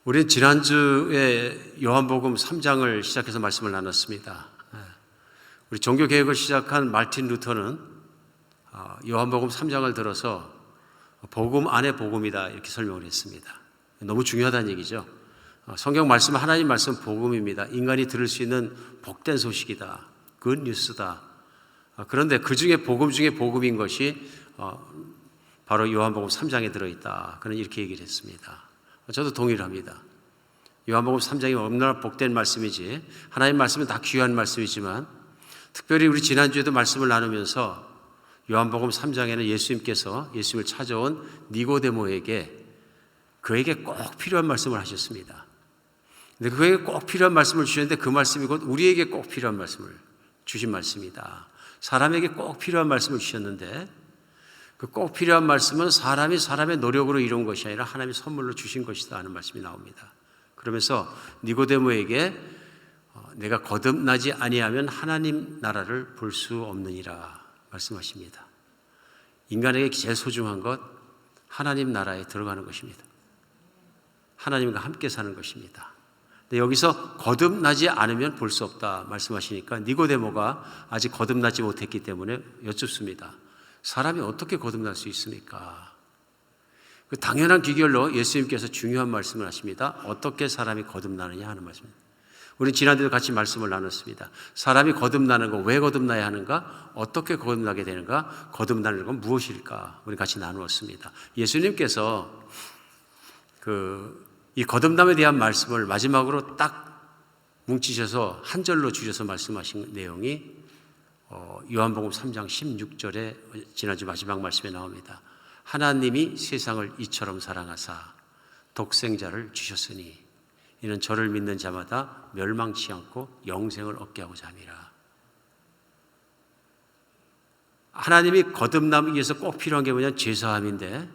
우리는 지난주에 요한복음 3장을 시작해서 말씀을 나눴습니다. 우리 종교개혁을 시작한 마르틴 루터는 요한복음 3장을 들어서 복음 안에 복음이다 이렇게 설명을 했습니다. 너무 중요하다는 얘기죠. 성경 말씀, 하나님 말씀 복음입니다. 인간이 들을 수 있는 복된 소식이다. 굿 뉴스다. 그런데 그 중에 복음 중에 복음인 것이 바로 요한복음 3장에 들어있다. 그는 이렇게 얘기를 했습니다. 저도 동의를 합니다. 요한복음 3장이 얼마나 복된 말씀이지, 하나님 말씀은 다 귀한 말씀이지만 특별히 우리 지난주에도 말씀을 나누면서 요한복음 3장에는 예수님께서 예수님을 찾아온 니고데모에게 그에게 꼭 필요한 말씀을 하셨습니다. 근데 그에게 꼭 필요한 말씀을 주셨는데 그 말씀이 곧 우리에게 꼭 필요한 말씀을 주신 말씀이다. 사람에게 꼭 필요한 말씀을 주셨는데 그 꼭 필요한 말씀은 사람이 사람의 노력으로 이룬 것이 아니라 하나님이 선물로 주신 것이다 하는 말씀이 나옵니다. 그러면서 니고데모에게 내가 거듭나지 아니하면 하나님 나라를 볼 수 없느니라 말씀하십니다. 인간에게 제일 소중한 것 하나님 나라에 들어가는 것입니다. 하나님과 함께 사는 것입니다. 근데 여기서 거듭나지 않으면 볼 수 없다 말씀하시니까 니고데모가 아직 거듭나지 못했기 때문에 여쭙습니다. 사람이 어떻게 거듭날 수 있습니까? 그 당연한 귀결로 예수님께서 중요한 말씀을 하십니다. 어떻게 사람이 거듭나느냐 하는 말씀입니다. 우리 지난주에도 같이 말씀을 나눴습니다. 사람이 거듭나는 거, 왜 거듭나야 하는가? 어떻게 거듭나게 되는가? 거듭나는 건 무엇일까? 우리 같이 나누었습니다. 예수님께서 이 거듭남에 대한 말씀을 마지막으로 딱 뭉치셔서 한 절로 주셔서 말씀하신 내용이 요한복음 3장 16절에 지난주 마지막 말씀에 나옵니다. 하나님이 세상을 이처럼 사랑하사 독생자를 주셨으니 이는 저를 믿는 자마다 멸망치 않고 영생을 얻게 하고자 함이라. 하나님이 거듭남을 위해서 꼭 필요한 게 뭐냐면 죄사함인데,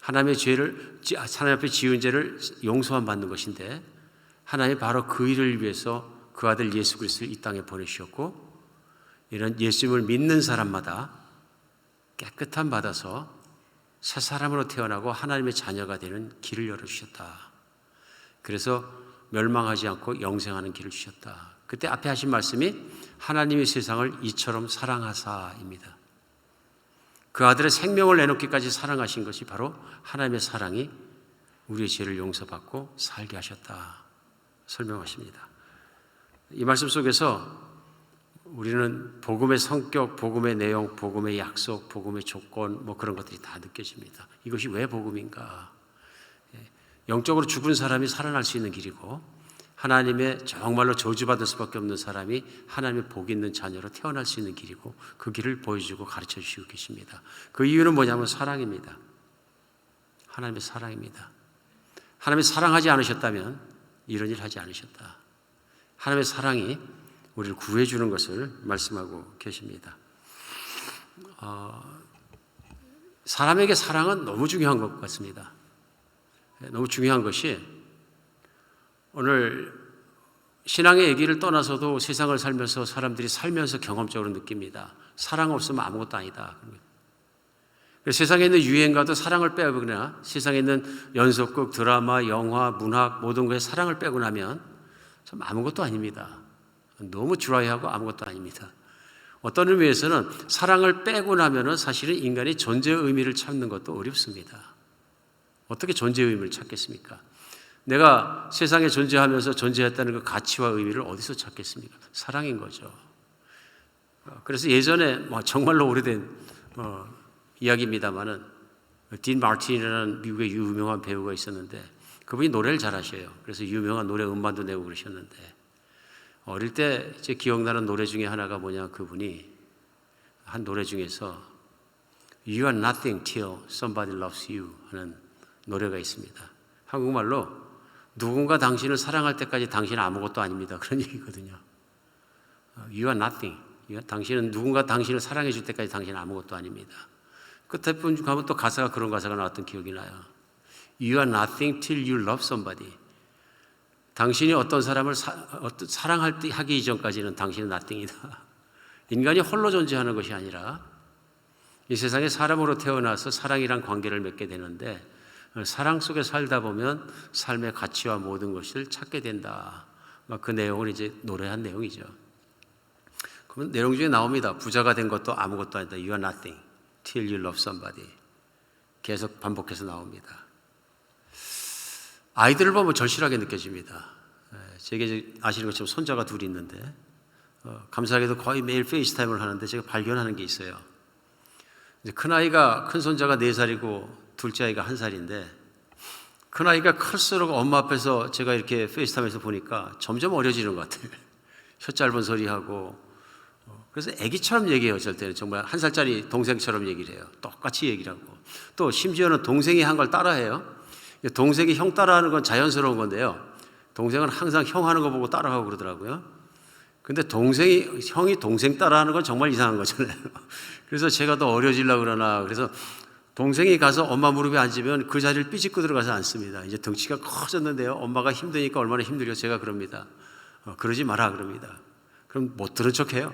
하나님의 죄를, 하나님 앞에 지은 죄를 용서함 받는 것인데, 하나님이 바로 그 일을 위해서 그 아들 예수 그리스도를 이 땅에 보내주셨고, 이런 예수님을 믿는 사람마다 깨끗함 받아서 새 사람으로 태어나고 하나님의 자녀가 되는 길을 열어주셨다. 그래서 멸망하지 않고 영생하는 길을 주셨다. 그때 앞에 하신 말씀이 하나님이 세상을 이처럼 사랑하사입니다. 그 아들의 생명을 내놓기까지 사랑하신 것이 바로 하나님의 사랑이 우리의 죄를 용서받고 살게 하셨다 설명하십니다. 이 말씀 속에서 우리는 복음의 성격, 복음의 내용, 복음의 약속, 복음의 조건 그런 것들이 다 느껴집니다. 이것이 왜 복음인가? 영적으로 죽은 사람이 살아날 수 있는 길이고, 하나님의 정말로 저주받을 수밖에 없는 사람이 하나님의 복 있는 자녀로 태어날 수 있는 길이고, 그 길을 보여주고 가르쳐 주시고 계십니다. 그 이유는 뭐냐면 사랑입니다. 하나님의 사랑입니다. 하나님이 사랑하지 않으셨다면 이런 일 하지 않으셨다. 하나님의 사랑이 우리를 구해주는 것을 말씀하고 계십니다. 사람에게 사랑은 너무 중요한 것 같습니다. 너무 중요한 것이, 오늘 신앙의 얘기를 떠나서도 세상을 살면서 사람들이 살면서 경험적으로 느낍니다. 사랑 없으면 아무것도 아니다. 세상에 있는 유행가도 사랑을 빼거나, 세상에 있는 연속극, 드라마, 영화, 문학 모든 것에 사랑을 빼고 나면 참 아무것도 아닙니다. 너무 드라이하고 아무것도 아닙니다. 어떤 의미에서는 사랑을 빼고 나면은 사실은 인간이 존재의 의미를 찾는 것도 어렵습니다. 어떻게 존재의 의미를 찾겠습니까? 내가 세상에 존재하면서 존재했다는 그 가치와 의미를 어디서 찾겠습니까? 사랑인 거죠. 그래서 예전에 정말로 오래된 이야기입니다만은 딘 마틴이라는 미국의 유명한 배우가 있었는데, 그분이 노래를 잘하셔요. 그래서 유명한 노래 음반도 내고 그러셨는데, 어릴 때 제 기억나는 노래 중에 하나가 뭐냐, 그분이 한 노래 중에서 You are nothing till somebody loves you 하는 노래가 있습니다. 한국말로 누군가 당신을 사랑할 때까지 당신은 아무것도 아닙니다, 그런 얘기거든요. You are nothing. 당신은 누군가 당신을 사랑해 줄 때까지 당신은 아무것도 아닙니다. 끝에 분 가면 또 가사가, 그런 가사가 나왔던 기억이 나요. You are nothing till you love somebody. 당신이 어떤 사람을 사랑하기 이전까지는 당신은 nothing이다. 인간이 홀로 존재하는 것이 아니라 이 세상에 사람으로 태어나서 사랑이란 관계를 맺게 되는데, 사랑 속에 살다 보면 삶의 가치와 모든 것을 찾게 된다. 그 내용을 이제 노래한 내용이죠. 그러면 내용 중에 나옵니다. 부자가 된 것도 아무것도 아니다. You are nothing till you love somebody. 계속 반복해서 나옵니다. 아이들을 보면 절실하게 느껴집니다. 제게 아시는 것처럼 손자가 둘이 있는데 감사하게도 거의 매일 페이스타임을 하는데 제가 발견하는 게 있어요. 이제 큰 손자가 4살이고 둘째 아이가 1살인데 큰아이가 클수록 엄마 앞에서 제가 이렇게 페이스타임에서 보니까 점점 어려지는 것 같아요. 혀 짧은 소리하고. 그래서 애기처럼 얘기해요. 어쩔 때는 정말 1살짜리 동생처럼 얘기를 해요. 똑같이 얘기를 하고. 또 심지어는 동생이 한 걸 따라해요. 동생이 형 따라하는 건 자연스러운 건데요. 동생은 항상 형 하는 거 보고 따라하고 그러더라고요. 근데 형이 동생 따라하는 건 정말 이상한 거잖아요. 그래서 제가 더 어려지려고 그러나. 그래서 동생이 가서 엄마 무릎에 앉으면 그 자리를 삐집고 들어가서 앉습니다. 이제 덩치가 커졌는데요. 엄마가 힘드니까 얼마나 힘들죠. 제가 그럽니다. 그러지 마라 그럽니다. 그럼 못 들은 척해요.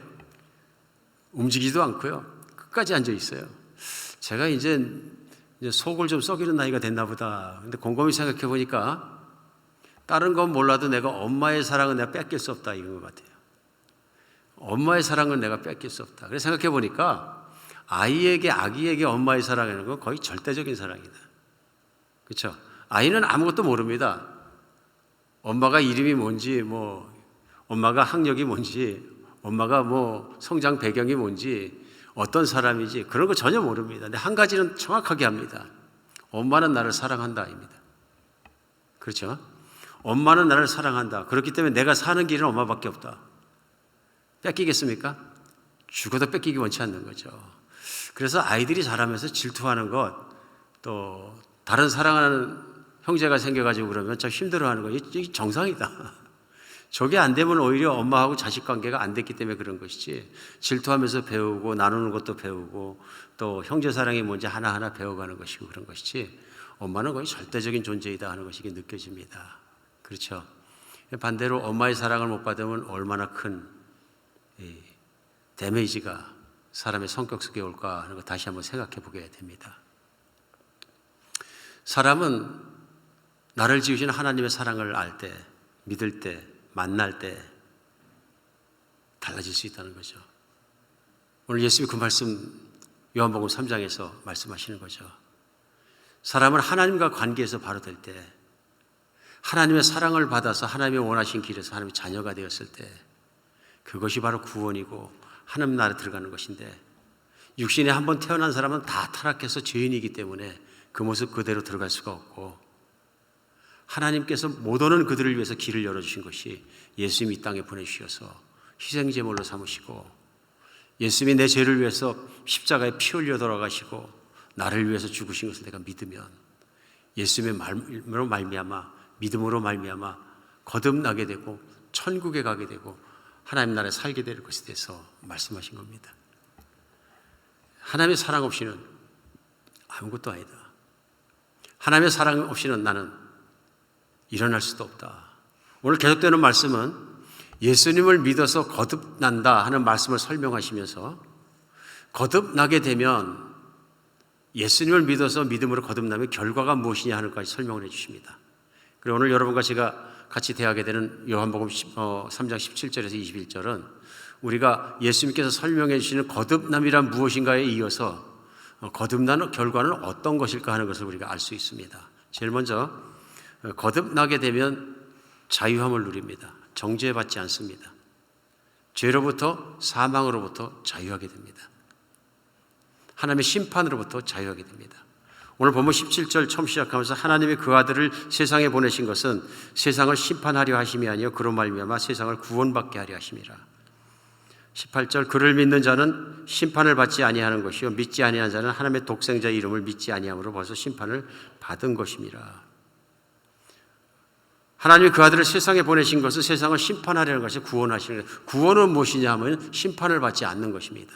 움직이지도 않고요. 끝까지 앉아 있어요. 제가 이제 속을 좀 썩이는 나이가 됐나 보다. 근데 곰곰이 생각해 보니까 다른 건 몰라도 내가 엄마의 사랑은 내가 뺏길 수 없다 이런 것 같아요. 엄마의 사랑은 내가 뺏길 수 없다. 그래서 생각해 보니까 아기에게 엄마의 사랑이라는 건 거의 절대적인 사랑이다. 그렇죠? 아이는 아무것도 모릅니다. 엄마가 이름이 뭔지, 엄마가 학력이 뭔지, 엄마가 성장 배경이 뭔지, 어떤 사람이지 그런 거 전혀 모릅니다. 근데 한 가지는 정확하게 합니다. 엄마는 나를 사랑한다 입니다. 그렇죠? 엄마는 나를 사랑한다. 그렇기 때문에 내가 사는 길은 엄마밖에 없다. 뺏기겠습니까? 죽어도 뺏기기 원치 않는 거죠. 그래서 아이들이 자라면서 질투하는 것, 또 다른 사랑하는 형제가 생겨가지고 그러면 참 힘들어하는 거, 이게 정상이다. 저게 안 되면 오히려 엄마하고 자식 관계가 안 됐기 때문에 그런 것이지, 질투하면서 배우고 나누는 것도 배우고 또 형제 사랑이 뭔지 하나하나 배워가는 것이고 그런 것이지, 엄마는 거의 절대적인 존재이다 하는 것이 느껴집니다. 그렇죠? 반대로 엄마의 사랑을 못 받으면 얼마나 큰 데미지가 사람의 성격 속에 올까 하는 거 다시 한번 생각해 보게 됩니다. 사람은 나를 지으신 하나님의 사랑을 알 때, 믿을 때, 만날 때 달라질 수 있다는 거죠. 오늘 예수님이 그 말씀 요한복음 3장에서 말씀하시는 거죠. 사람은 하나님과 관계에서 바로 될 때, 하나님의 사랑을 받아서 하나님의 원하신 길에서 하나님의 자녀가 되었을 때, 그것이 바로 구원이고 하나님 나라에 들어가는 것인데, 육신에 한번 태어난 사람은 다 타락해서 죄인이기 때문에 그 모습 그대로 들어갈 수가 없고, 하나님께서 못 오는 그들을 위해서 길을 열어주신 것이 예수님이 이 땅에 보내주셔서 희생제물로 삼으시고, 예수님이 내 죄를 위해서 십자가에 피 흘려 돌아가시고 나를 위해서 죽으신 것을 내가 믿으면, 예수님의 말로 말미암아, 믿음으로 말미암아 거듭나게 되고 천국에 가게 되고 하나님 나라에 살게 될 것에 대해서 말씀하신 겁니다. 하나님의 사랑 없이는 아무것도 아니다. 하나님의 사랑 없이는 나는 일어날 수도 없다. 오늘 계속되는 말씀은 예수님을 믿어서 거듭난다 하는 말씀을 설명하시면서, 거듭나게 되면 예수님을 믿어서 믿음으로 거듭나면 결과가 무엇이냐 하는 것까지 설명을 해 주십니다. 그리고 오늘 여러분과 제가 같이 대하게 되는 요한복음 3장 17절에서 21절은 우리가 예수님께서 설명해 주시는 거듭남이란 무엇인가에 이어서 거듭나는 결과는 어떤 것일까 하는 것을 우리가 알 수 있습니다. 제일 먼저 거듭나게 되면 자유함을 누립니다. 정죄받지 않습니다. 죄로부터, 사망으로부터 자유하게 됩니다. 하나님의 심판으로부터 자유하게 됩니다. 오늘 본문 17절 처음 시작하면서 하나님이 그 아들을 세상에 보내신 것은 세상을 심판하려 하심이 아니요 그로 말미암아 세상을 구원받게 하려 하심이라. 18절 그를 믿는 자는 심판을 받지 아니하는 것이요 믿지 아니하는 자는 하나님의 독생자의 이름을 믿지 아니함으로 벌써 심판을 받은 것임이라. 하나님이 그 아들을 세상에 보내신 것은 세상을 심판하려는 것이 구원하시는 거예요. 구원은 무엇이냐 하면 심판을 받지 않는 것입니다.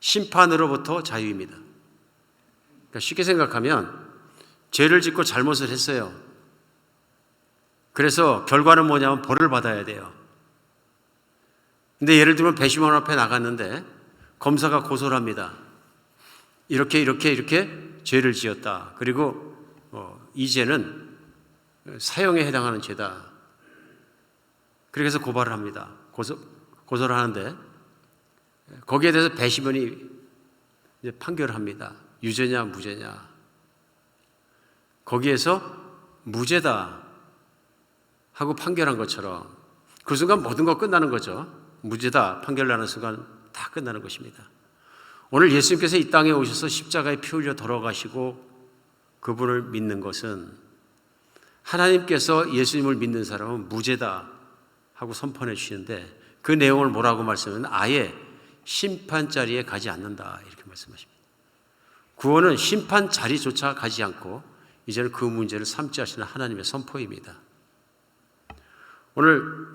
심판으로부터 자유입니다. 그러니까 쉽게 생각하면 죄를 짓고 잘못을 했어요. 그래서 결과는 뭐냐면 벌을 받아야 돼요. 근데 예를 들면 배심원 앞에 나갔는데 검사가 고소를 합니다. 이렇게 죄를 지었다. 그리고 이 죄는 사형에 해당하는 죄다. 그렇게 해서 고발을 합니다. 고소를 하는데 거기에 대해서 배심원이 이제 판결을 합니다. 유죄냐 무죄냐. 거기에서 무죄다 하고 판결한 것처럼 그 순간 모든 거 끝나는 거죠. 무죄다 판결 나는 순간 다 끝나는 것입니다. 오늘 예수님께서 이 땅에 오셔서 십자가에 피 흘려 돌아가시고 그분을 믿는 것은 하나님께서 예수님을 믿는 사람은 무죄다 하고 선포해 주시는데 그 내용을 뭐라고 말씀하면 아예 심판 자리에 가지 않는다 이렇게 말씀하십니다. 구원은 심판 자리조차 가지 않고 이제는 그 문제를 삼지 하시는 하나님의 선포입니다. 오늘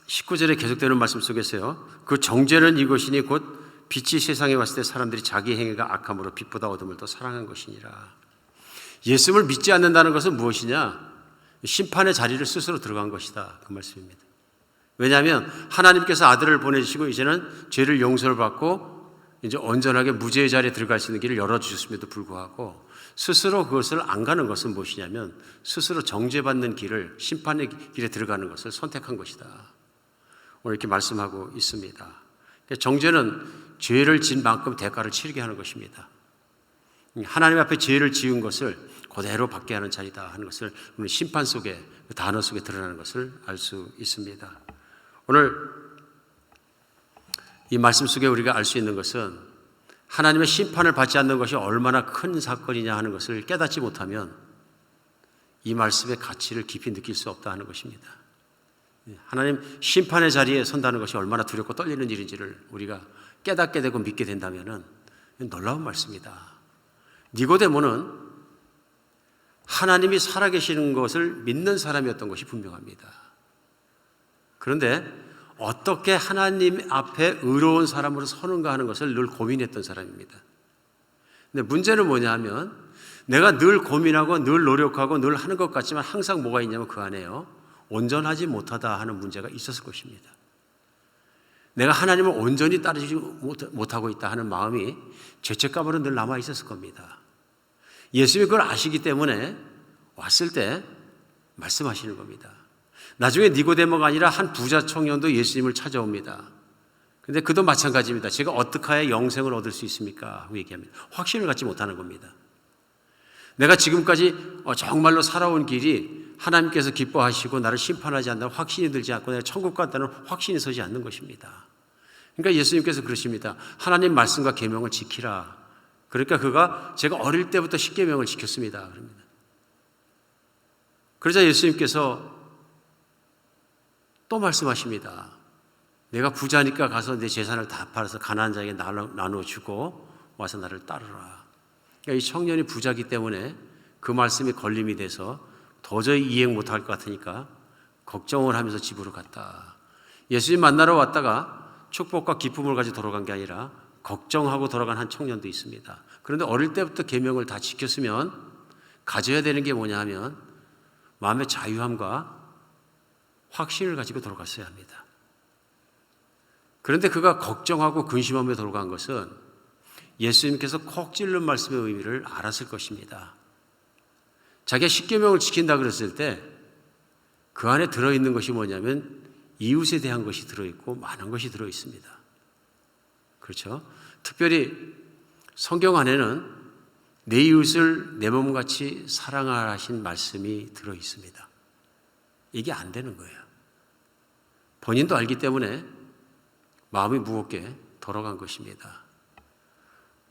19절에 계속되는 말씀 속에서요. 그 정죄는 이것이니 곧 빛이 세상에 왔을 때 사람들이 자기 행위가 악함으로 빛보다 어둠을 더 사랑한 것이니라. 예수님을 믿지 않는다는 것은 무엇이냐? 심판의 자리를 스스로 들어간 것이다. 그 말씀입니다. 왜냐하면 하나님께서 아들을 보내주시고 이제는 죄를 용서를 받고 이제 온전하게 무죄의 자리에 들어갈 수 있는 길을 열어주셨음에도 불구하고 스스로 그것을 안 가는 것은 무엇이냐면 스스로 정죄받는 길을 심판의 길에 들어가는 것을 선택한 것이다. 오늘 이렇게 말씀하고 있습니다. 정죄는 죄를 지은 만큼 대가를 치르게 하는 것입니다. 하나님 앞에 죄를 지은 것을 그대로 받게 하는 자리다 하는 것을 오늘 심판 속에 그 단어 속에 드러나는 것을 알 수 있습니다. 오늘 이 말씀 속에 우리가 알 수 있는 것은 하나님의 심판을 받지 않는 것이 얼마나 큰 사건이냐 하는 것을 깨닫지 못하면 이 말씀의 가치를 깊이 느낄 수 없다 하는 것입니다. 하나님 심판의 자리에 선다는 것이 얼마나 두렵고 떨리는 일인지를 우리가 깨닫게 되고 믿게 된다면 놀라운 말씀이다. 니고데모는 하나님이 살아계시는 것을 믿는 사람이었던 것이 분명합니다. 그런데 어떻게 하나님 앞에 의로운 사람으로 서는가 하는 것을 늘 고민했던 사람입니다. 근데 문제는 뭐냐 하면 내가 늘 고민하고 늘 노력하고 늘 하는 것 같지만 항상 뭐가 있냐면 그 안에요. 온전하지 못하다 하는 문제가 있었을 것입니다. 내가 하나님을 온전히 따르지 못하고 있다 하는 마음이 죄책감으로 늘 남아 있었을 겁니다. 예수님이 그걸 아시기 때문에 왔을 때 말씀하시는 겁니다. 나중에 니고데모가 아니라 한 부자 청년도 예수님을 찾아옵니다. 근데 그도 마찬가지입니다. 제가 어떻게 해야 영생을 얻을 수 있습니까? 하고 얘기합니다. 확신을 갖지 못하는 겁니다. 내가 지금까지 정말로 살아온 길이 하나님께서 기뻐하시고 나를 심판하지 않는다는 확신이 들지 않고 내가 천국 간다는 확신이 서지 않는 것입니다. 그러니까 예수님께서 그러십니다. 하나님 말씀과 계명을 지키라. 그러니까 그가 제가 어릴 때부터 십계명을 지켰습니다. 그럽니다. 그러자 예수님께서 또 말씀하십니다. 내가 부자니까 가서 내 재산을 다 팔아서 가난한 자에게 나누어 주고 와서 나를 따르라. 그러니까 이 청년이 부자기 때문에 그 말씀이 걸림이 돼서 도저히 이행 못할 것 같으니까 걱정을 하면서 집으로 갔다. 예수님 만나러 왔다가 축복과 기쁨을 가지고 돌아간 게 아니라 걱정하고 돌아간 한 청년도 있습니다. 그런데 어릴 때부터 계명을 다 지켰으면 가져야 되는 게 뭐냐 하면 마음의 자유함과 확신을 가지고 돌아갔어야 합니다. 그런데 그가 걱정하고 근심하며 돌아간 것은 예수님께서 콕 찔른 말씀의 의미를 알았을 것입니다. 자기가 십계명을 지킨다 그랬을 때 그 안에 들어있는 것이 뭐냐면 이웃에 대한 것이 들어있고 많은 것이 들어있습니다. 그렇죠? 특별히 성경 안에는 내 이웃을 내 몸같이 사랑하라 하신 말씀이 들어있습니다. 이게 안 되는 거예요. 본인도 알기 때문에 마음이 무겁게 돌아간 것입니다.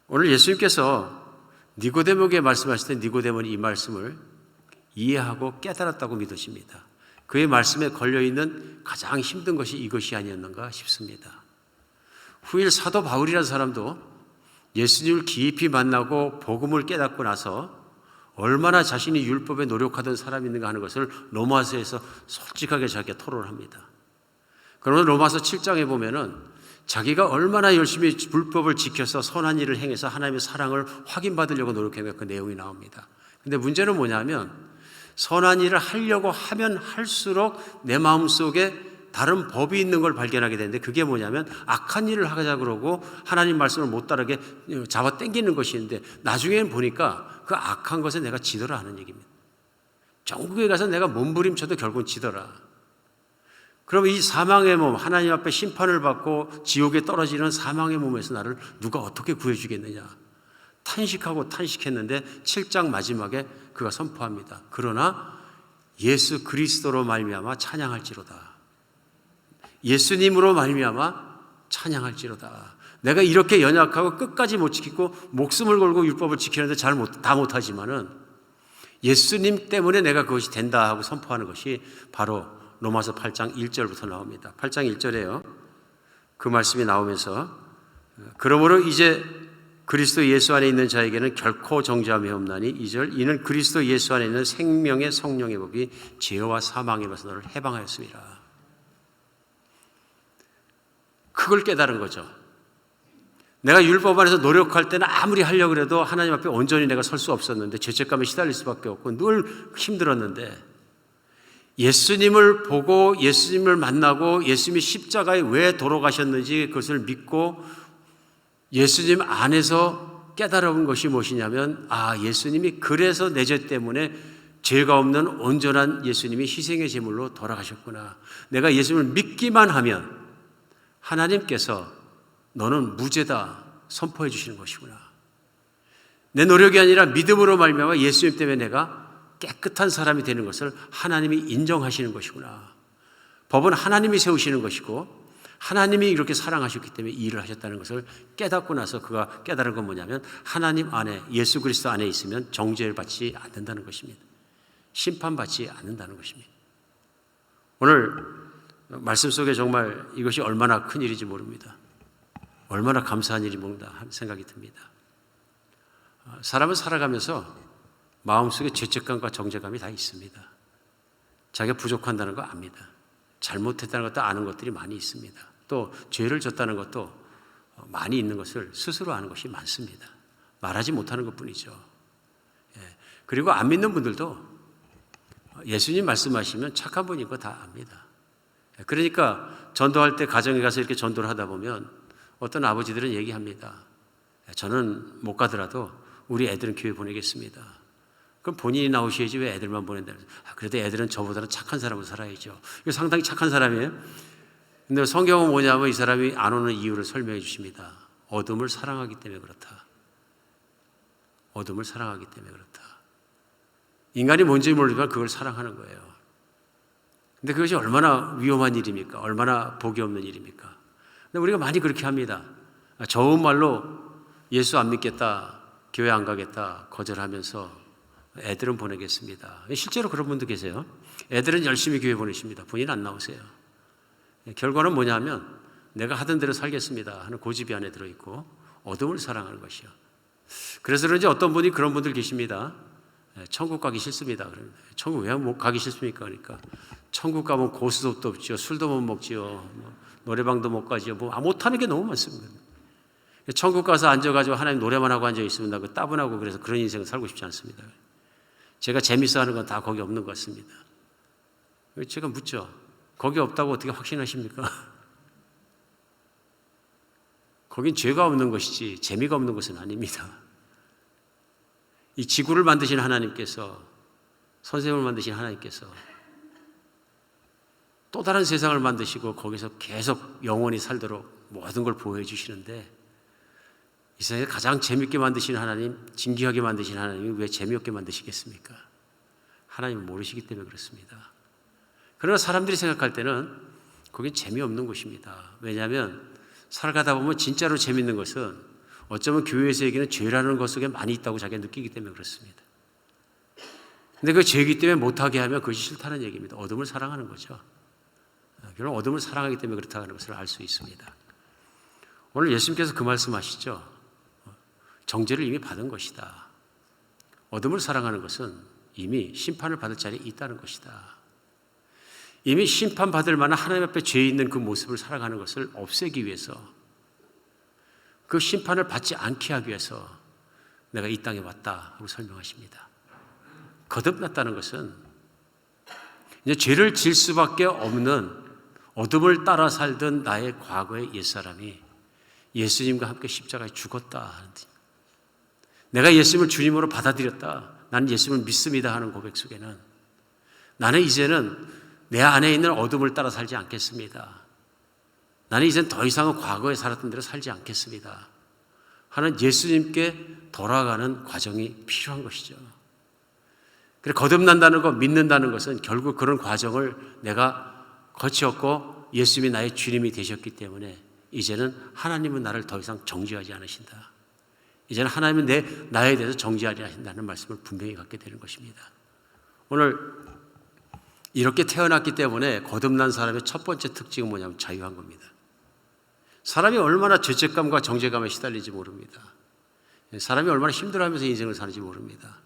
오늘 예수님께서 니고데모에게 말씀하실 때 니고데모는 이 말씀을 이해하고 깨달았다고 믿으십니다. 그의 말씀에 걸려있는 가장 힘든 것이 이것이 아니었는가 싶습니다. 후일 사도 바울이라는 사람도 예수님을 깊이 만나고 복음을 깨닫고 나서 얼마나 자신이 율법에 노력하던 사람이 있는가 하는 것을 로마서에서 솔직하게 자기가 토론을 합니다. 그러면 로마서 7장에 보면은 자기가 얼마나 열심히 불법을 지켜서 선한 일을 행해서 하나님의 사랑을 확인받으려고 노력했는가 그 내용이 나옵니다. 근데 문제는 뭐냐면 선한 일을 하려고 하면 할수록 내 마음속에 다른 법이 있는 걸 발견하게 되는데 그게 뭐냐면 악한 일을 하자 그러고 하나님 말씀을 못 따르게 잡아 당기는 것이 있는데 나중에는 보니까 그 악한 것에 내가 지더라 하는 얘기입니다. 천국에 가서 내가 몸부림쳐도 결국은 지더라. 그러면 이 사망의 몸, 하나님 앞에 심판을 받고 지옥에 떨어지는 사망의 몸에서 나를 누가 어떻게 구해주겠느냐. 탄식하고 탄식했는데 7장 마지막에 그가 선포합니다. 그러나 예수 그리스도로 말미암아 찬양할지로다. 예수님으로 말미암아 찬양할지로다. 내가 이렇게 연약하고 끝까지 못 지키고 목숨을 걸고 율법을 지키는데 다 못하지만은 예수님 때문에 내가 그것이 된다 하고 선포하는 것이 바로 로마서 8장 1절부터 나옵니다. 8장 1절에요. 그 말씀이 나오면서 그러므로 이제 그리스도 예수 안에 있는 자에게는 결코 정죄함이 없나니 2절 이는 그리스도 예수 안에 있는 생명의 성령의 법이 죄와 사망의 법에서 너를 해방하였습니다. 그걸 깨달은 거죠. 내가 율법 안에서 노력할 때는 아무리 하려고 해도 하나님 앞에 온전히 내가 설 수 없었는데 죄책감에 시달릴 수밖에 없고 늘 힘들었는데 예수님을 보고 예수님을 만나고 예수님이 십자가에 왜 돌아가셨는지 그것을 믿고 예수님 안에서 깨달은 것이 무엇이냐면 예수님이 그래서 내 죄 때문에 죄가 없는 온전한 예수님이 희생의 제물로 돌아가셨구나. 내가 예수님을 믿기만 하면 하나님께서 너는 무죄다 선포해 주시는 것이구나. 내 노력이 아니라 믿음으로 말미암아 예수님 때문에 내가 깨끗한 사람이 되는 것을 하나님이 인정하시는 것이구나. 법은 하나님이 세우시는 것이고 하나님이 이렇게 사랑하셨기 때문에 이 일을 하셨다는 것을 깨닫고 나서 그가 깨달은 건 뭐냐면 하나님 안에 예수 그리스도 안에 있으면 정죄를 받지 않는다는 것입니다. 심판받지 않는다는 것입니다. 오늘 말씀 속에 정말 이것이 얼마나 큰 일인지 모릅니다. 얼마나 감사한 일이 뭔가 하는 생각이 듭니다. 사람은 살아가면서 마음속에 죄책감과 정죄감이 다 있습니다. 자기가 부족한다는 거 압니다. 잘못했다는 것도 아는 것들이 많이 있습니다. 또 죄를 졌다는 것도 많이 있는 것을 스스로 아는 것이 많습니다. 말하지 못하는 것뿐이죠. 그리고 안 믿는 분들도 예수님 말씀하시면 착한 분인 거 다 압니다. 그러니까 전도할 때 가정에 가서 이렇게 전도를 하다 보면 어떤 아버지들은 얘기합니다. 저는 못 가더라도 우리 애들은 교회 보내겠습니다. 그럼 본인이 나오셔야지 왜 애들만 보낸다. 그래도 애들은 저보다는 착한 사람으로 살아야죠. 이거 상당히 착한 사람이에요. 근데 성경은 뭐냐면 이 사람이 안 오는 이유를 설명해 주십니다. 어둠을 사랑하기 때문에 그렇다. 어둠을 사랑하기 때문에 그렇다. 인간이 뭔지 모르지만 그걸 사랑하는 거예요. 근데 그것이 얼마나 위험한 일입니까? 얼마나 복이 없는 일입니까? 근데 우리가 많이 그렇게 합니다. 좋은 말로 예수 안 믿겠다, 교회 안 가겠다, 거절하면서 애들은 보내겠습니다. 실제로 그런 분도 계세요. 애들은 열심히 교회 보내십니다. 본인 안 나오세요. 결과는 뭐냐면 내가 하던 대로 살겠습니다 하는 고집이 안에 들어있고 어둠을 사랑하는 것이요. 그래서 그런지 어떤 분이 그런 분들 계십니다. 천국 가기 싫습니다. 그럽니다. 천국 왜 못 가기 싫습니까? 그러니까 천국 가면 고수도 없지요. 술도 못 먹지요. 노래방도 못 가지요. 못하는 게 너무 많습니다. 천국 가서 앉아가지고 하나님 노래만 하고 앉아있으면 나 그 따분하고 그래서 그런 인생을 살고 싶지 않습니다. 제가 재밌어 하는 건 다 거기 없는 것 같습니다. 제가 묻죠. 거기 없다고 어떻게 확신하십니까? 거긴 죄가 없는 것이지 재미가 없는 것은 아닙니다. 이 지구를 만드신 하나님께서, 선생님을 만드신 하나님께서 또 다른 세상을 만드시고 거기서 계속 영원히 살도록 모든 걸 보호해 주시는데 이 세상에 가장 재밌게 만드신 하나님, 진귀하게 만드신 하나님이 왜 재미없게 만드시겠습니까? 하나님을 모르시기 때문에 그렇습니다. 그러나 사람들이 생각할 때는 거긴 재미없는 곳입니다. 왜냐하면 살아가다 보면 진짜로 재밌는 것은 어쩌면 교회에서 얘기는 죄라는 것 속에 많이 있다고 자기가 느끼기 때문에 그렇습니다. 근데 그 죄이기 때문에 못하게 하면 그것이 싫다는 얘기입니다. 어둠을 사랑하는 거죠. 결국 어둠을 사랑하기 때문에 그렇다는 것을 알 수 있습니다. 오늘 예수님께서 그 말씀하시죠. 정죄를 이미 받은 것이다. 어둠을 사랑하는 것은 이미 심판을 받을 자리에 있다는 것이다. 이미 심판받을 만한 하나님 앞에 죄 있는 그 모습을 살아가는 것을 없애기 위해서, 그 심판을 받지 않게 하기 위해서 내가 이 땅에 왔다 하고 설명하십니다. 거듭났다는 것은 이제 죄를 질 수밖에 없는 어둠을 따라 살던 나의 과거의 옛사람이 예수님과 함께 십자가에 죽었다. 내가 예수님을 주님으로 받아들였다, 나는 예수님을 믿습니다 하는 고백 속에는 나는 이제는 내 안에 있는 어둠을 따라 살지 않겠습니다. 나는 이젠 더 이상은 과거에 살았던 대로 살지 않겠습니다 하는 예수님께 돌아가는 과정이 필요한 것이죠. 그래, 거듭난다는 것, 믿는다는 것은 결국 그런 과정을 내가 거치었고 예수님이 나의 주님이 되셨기 때문에 이제는 하나님은 나를 더 이상 정죄하지 않으신다. 이제는 하나님은 나에 대해서 정죄하지 않으신다는 말씀을 분명히 갖게 되는 것입니다. 오늘 이렇게 태어났기 때문에 거듭난 사람의 첫 번째 특징은 뭐냐면 자유한 겁니다. 사람이 얼마나 죄책감과 정죄감에 시달리지 모릅니다. 사람이 얼마나 힘들어하면서 인생을 사는지 모릅니다.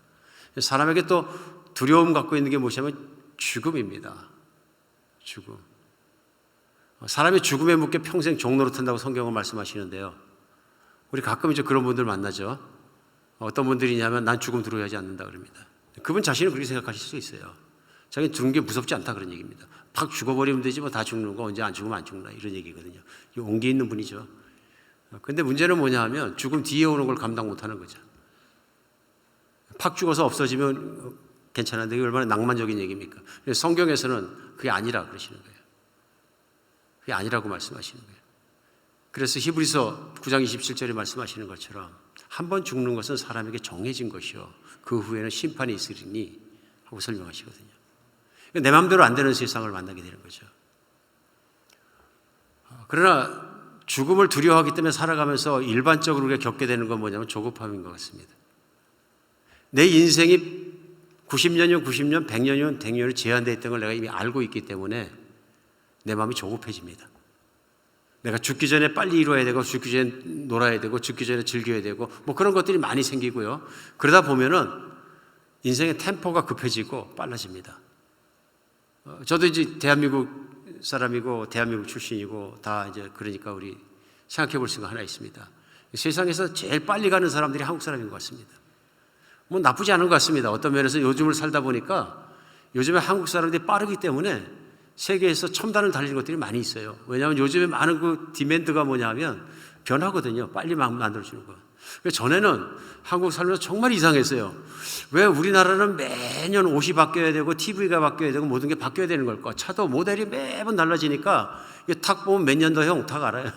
사람에게 또 두려움 갖고 있는 게 무엇이냐면 죽음입니다. 죽음. 사람이 죽음에 묶여 평생 종노릇한다고 성경은 말씀하시는데요. 우리 가끔 이제 그런 분들 만나죠. 어떤 분들이냐면 난 죽음 두려워하지 않는다 그럽니다. 그분 자신은 그렇게 생각하실 수 있어요. 자기는 죽는 게 무섭지 않다 그런 얘기입니다. 팍 죽어버리면 되지 뭐 다 죽는 거 언제 안 죽으면 안 죽나 이런 얘기거든요. 용기 있는 분이죠. 근데 문제는 뭐냐 하면 죽음 뒤에 오는 걸 감당 못하는 거죠. 팍 죽어서 없어지면 괜찮은데 이게 얼마나 낭만적인 얘기입니까? 성경에서는 그게 아니라 그러시는 거예요. 그게 아니라고 말씀하시는 거예요. 그래서 히브리서 9장 27절에 말씀하시는 것처럼 한 번 죽는 것은 사람에게 정해진 것이요 그 후에는 심판이 있으리니 하고 설명하시거든요. 내 마음대로 안 되는 세상을 만나게 되는 거죠. 그러나 죽음을 두려워하기 때문에 살아가면서 일반적으로 우리가 겪게 되는 건 뭐냐면 조급함인 것 같습니다. 내 인생이 90년이면 90년, 100년이면 100년이 제한되어 있던 걸 내가 이미 알고 있기 때문에 내 마음이 조급해집니다. 내가 죽기 전에 빨리 이루어야 되고 죽기 전에 놀아야 되고 죽기 전에 즐겨야 되고 뭐 그런 것들이 많이 생기고요. 그러다 보면은 인생의 템포가 급해지고 빨라집니다. 저도 이제 대한민국 사람이고 대한민국 출신이고 다 이제 그러니까 우리 생각해 볼 수가 하나 있습니다. 세상에서 제일 빨리 가는 사람들이 한국 사람인 것 같습니다. 뭐 나쁘지 않은 것 같습니다. 어떤 면에서 요즘을 살다 보니까 요즘에 한국 사람들이 빠르기 때문에 세계에서 첨단을 달리는 것들이 많이 있어요. 왜냐하면 요즘에 많은 그 디맨드가 뭐냐면 변하거든요. 빨리 막 만들어주는 거. 전에는 한국 살면서 정말 이상했어요. 왜 우리나라는 매년 옷이 바뀌어야 되고 TV가 바뀌어야 되고 모든 게 바뀌어야 되는 걸까? 차도 모델이 매번 달라지니까 탁 보면 몇 년도형 탁 알아요.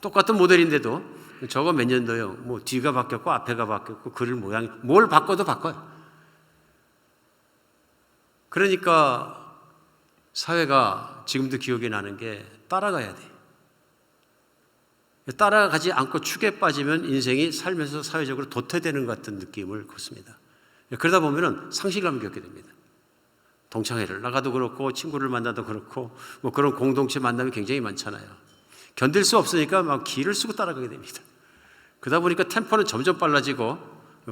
똑같은 모델인데도 저거 몇 년도형, 뭐 뒤가 바뀌었고 앞에가 바뀌었고 그릴 모양이 뭘 바꿔도 바꿔요. 그러니까 사회가 지금도 기억이 나는 게 따라가야 돼. 따라가지 않고 축에 빠지면 인생이 살면서 사회적으로 도태되는 것 같은 느낌을 갖습니다. 그러다 보면은 상실감을 겪게 됩니다. 동창회를 나가도 그렇고 친구를 만나도 그렇고 뭐 그런 공동체 만남이 굉장히 많잖아요. 견딜 수 없으니까 막 기를 쓰고 따라가게 됩니다. 그러다 보니까 템포는 점점 빨라지고